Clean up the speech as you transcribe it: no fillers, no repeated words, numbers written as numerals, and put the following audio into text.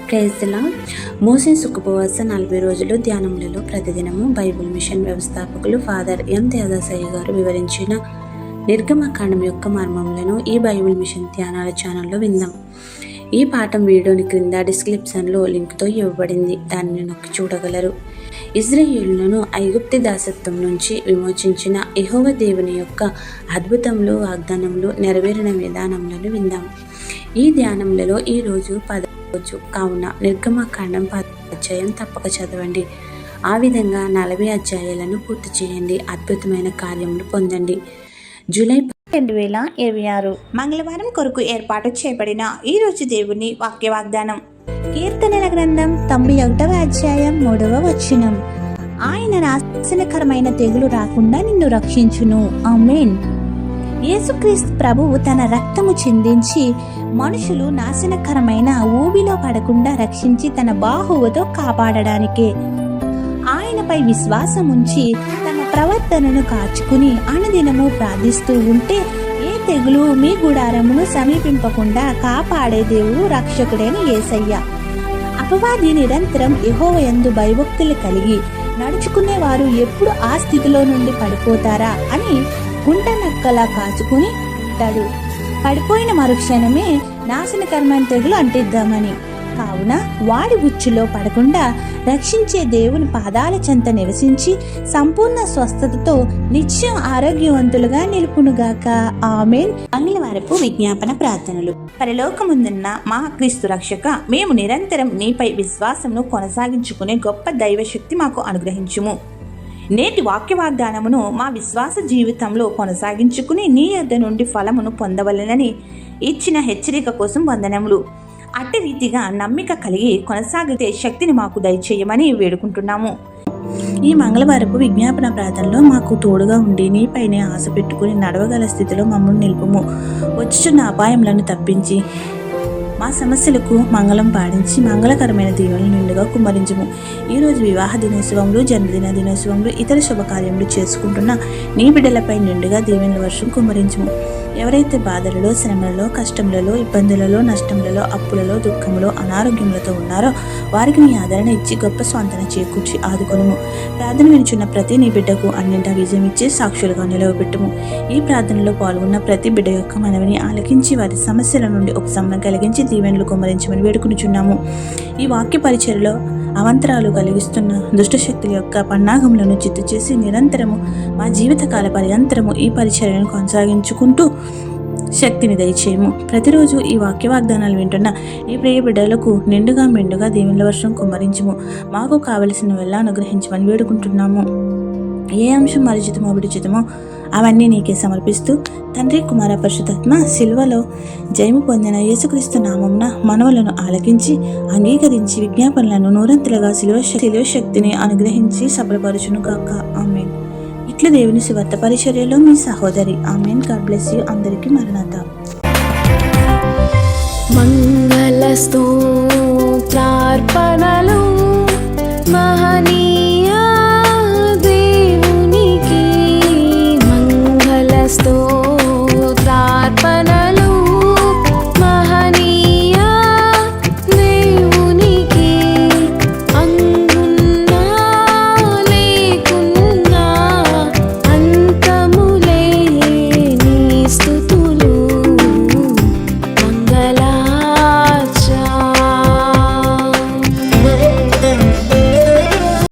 Praise the lord. మోసే ఉపవాస 40 రోజులు ధ్యానములలో ప్రతిదినము బైబిల్ మిషన్ వ్యవస్థాపకులు ఫాదర్ ఎం త్యాగరాజయ్య గారు వివరించిన నిర్గమకాండం యొక్క మర్మములను ఈ బైబిల్ మిషన్ ధ్యానాల ఛానల్లో విందాం. ఈ పాఠం వీడియోని క్రింద డిస్క్రిప్షన్లో లింక్తో ఇవ్వబడింది, దానిని నొక్కి చూడగలరు. ఇజ్రాయేలులను ఐగుప్తు దాసత్వం నుంచి విమోచించిన యెహోవా దేవుని యొక్క అద్భుతములు, వాగ్దానములు నెరవేరిన విధానములను విందాం. ఈ ధ్యానములలో ఈరోజు 10వ రోజు కావున నిర్గమకాండం 10వ అధ్యాయం తప్పక చదవండి. ఆ విధంగా 40 అధ్యాయాలను పూర్తి చేయండి. అద్భుతమైన కార్యములు పొందండి. జూలై 2026 మంగళవారం కొరకు ఏర్పాటు చేయబడిన ఈ రోజు దేవుని వాక్య వాగ్దానం. కీర్తనల గ్రంథం 91వ అధ్యాయం 3వ వచనం. ఆయన నాశనకరమైన తెగులు రాకుండా నిన్ను రక్షించును. ఆమేన్. యేసుక్రీస్తు ప్రభువు తన రక్తము చిందించి మనుషులు నాశనకరమైన ఊబిలో పడకుండా రక్షించి తన బాహువుతో కాపాడడానికే. ఆయనపై విశ్వాసం ఉంచి తన ప్రవర్తనను కాచుకుని అనుదినము ప్రార్థిస్తూ ఉంటే ఏ తెగులు మీ గుడారమును సమీపింపకుండా కాపాడే దేవుడు రక్షకుడైన యేసయ్య. అపవాది నిరంతరం యెహోవా యందు భయభక్తులు కలిగి నడుచుకునేవారు ఎప్పుడు ఆ స్థితిలో నుండి పడిపోతారా అని గుంట నక్కలా కాచుకుని ఉంటాడు. పడిపోయిన మరుక్షణమే నాశనకరమైన తెగులు అంటిద్దామని. కావున వాడి ఉచ్చులో పడకుండా రక్షించే దేవుని పాదాల చెంత నివసించి సంపూర్ణ స్వస్థతతో నిత్యం ఆరోగ్యవంతులుగా నిలుపునుగాక. ఆమేన్. మంగళవారపు విజ్ఞాపన ప్రార్థనలు. పరలోకముందున్న మా క్రీస్తు రక్షక, మేము నిరంతరం నీపై విశ్వాసమును కొనసాగించుకునే గొప్ప దైవశక్తి మాకు అనుగ్రహించుము. నేటి వాక్య వాగ్దానమును మా విశ్వాస జీవితంలో కొనసాగించుకుని నీ యొద్ద నుండి ఫలమును పొందవలెనని ఇచ్చిన హెచ్చరిక కోసం వందనములు. అట్టి రీతిగా నమ్మిక కలిగి కొనసాగితే శక్తిని మాకు దయచేయమని వేడుకుంటున్నాము. ఈ మంగళవారపు విజ్ఞాపన ప్రార్థనలో మాకు తోడుగా ఉండి నీపైనే ఆశ పెట్టుకుని నడవగల స్థితిలో మమ్మల్ని నిలుపుము. వచ్చుచున్న అపాయములను తప్పించి మా సమస్యలకు మంగళం పాడించి మంగళకరమైన దీవెనలు నిండుగా కుమ్మరించుము. ఈరోజు వివాహ దినోత్సవంలో, జన్మదిన దినోత్సవంలో, ఇతర శుభకార్యములు చేసుకుంటున్న నీ బిడ్డలపై నిండుగా దీవెనల వర్షం కుమ్మరించుము. ఎవరైతే బాధలలో, శ్రమలలో, కష్టములలో, ఇబ్బందులలో, నష్టములలో, అప్పులలో, దుఃఖములో, అనారోగ్యములతో ఉన్నారో వారికి నీ ఆదరణ ఇచ్చి గొప్ప స్వాంతన చేకూర్చి ఆదుకొనుము. ప్రార్థన వినుచున్న ప్రతి నీ బిడ్డకు అన్నింటా విజయం ఇచ్చి సాక్షులుగా నిలవబెట్టుము. ఈ ప్రార్థనలో పాల్గొన్న ప్రతి బిడ్డ యొక్క మనవిని ఆలకించి వారి సమస్యల నుండి ఉపశమనం కలిగించి దీవెనలు కుమ్మరించమని వేడుకునిచున్నాము. ఈ వాక్య పరిచర్యలో అవంతరాలు కలిగిస్తున్న దుష్టశక్తుల యొక్క పన్నాగములను చిత్తు చేసి నిరంతరము మా జీవితకాల పర్యంతరము ఈ పరిచర్యను కొనసాగించుకుంటూ శక్తిని దయచేయము. ప్రతిరోజు ఈ వాక్య వాగ్దానాలు వింటున్న ఈ ప్రియ బిడ్డలకు నిండుగా మెండుగా దీవెనల వర్షం కుమ్మరించుము. మాకు కావలసిన వెళ్ళ అనుగ్రహించమని వేడుకుంటున్నాము. ఏ అంశం మరిచితమో విడిచితమో అవన్నీ నీకే సమర్పిస్తూ తండ్రి, కుమార, పరిశుద్ధాత్మ సిల్వలో జయము పొందిన యేసుక్రీస్తు నామమున మనవులను ఆలకించి అంగీకరించి విజ్ఞాపనలను నూరంతులుగా శిలువ శక్తిని అనుగ్రహించి సఫలపరచును గాక. ఆమేన్. ఇట్లా దేవుని సువార్త పరిచర్యలో మీ సహోదరి. ఆమేన్. God bless you. అందరికీ మరణాత. మంగళ స్తోత్రార్పణలు మహనీయ